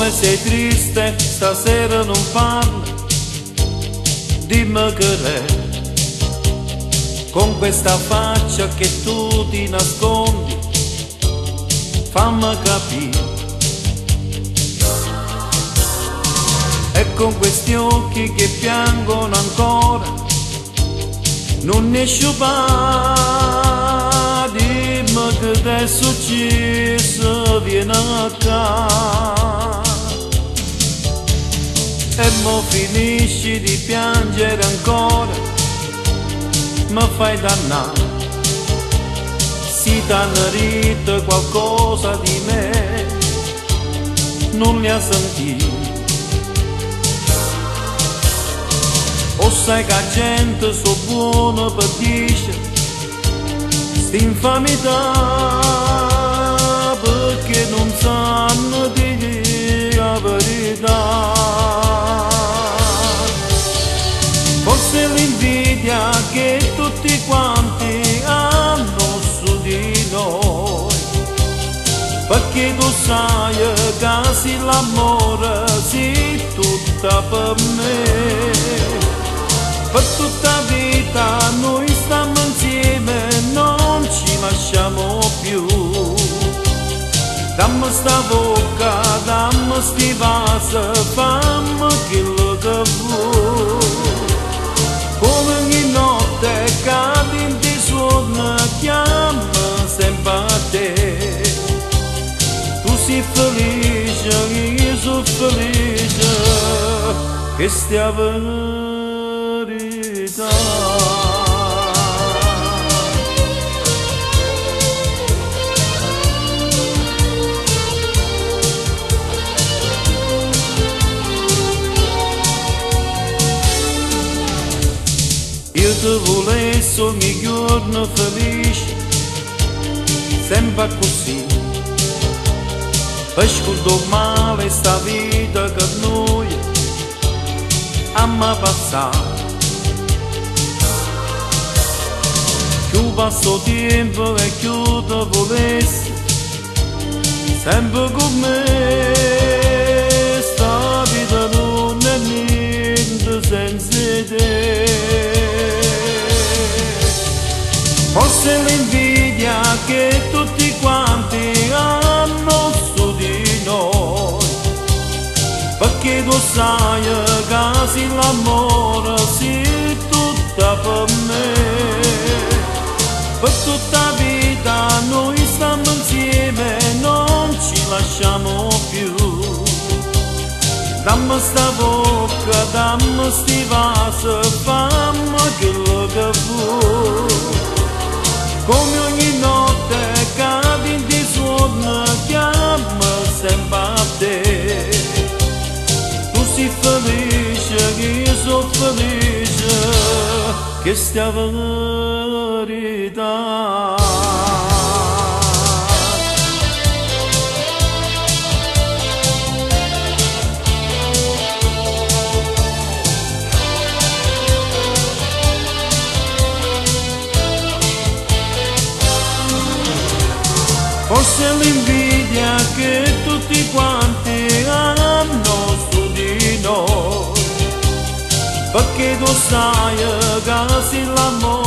Come sei triste, stasera non parli, dimmi che è, con questa faccia che tu ti nascondi, fammi capire. E con questi occhi che piangono ancora, non ne sciupare, dimmi che ti è successo, vieni a casa. E mo finisci di piangere ancora, mi fai dannare, si t'hanno qualcosa di me, non ne ha sentito. O sai che la gente so buona per dire st'infamità, perché non sanno dire la verità. Forse l'invidia che tutti quanti hanno su di noi, perché tu sai che se l'amore si tutta per me. Per tutta vita noi stiamo insieme, non ci lasciamo più. Dammi sta bocca, dammi sti vaso, fammi quello che vuoi. Come ogni notte cadi in ti suona, chiama sempre a te. Tu sei felice, io sono felice, che stiamo io ti volessi ogni giorno felice, sempre così, per scordare male sta vita che noi abbiamo passato. Più passo tempo e più ti volessi, sempre con me, sta vita non è niente senza te. Forse l'invidia che tutti quanti hanno su di noi, perché tu sai che se l'amore si tutta per me. Per tutta vita noi stiamo insieme, non ci lasciamo più. Dammi sta bocca, dammi sti vaso, fammi quello che vuoi. Come ogni notte cadi in ti suona, chiama sempre a te. Tu sei felice, io sono felice, che stia verità. Forse l'invidia che tutti quanti hanno su di noi, perché tu sai che se l'amore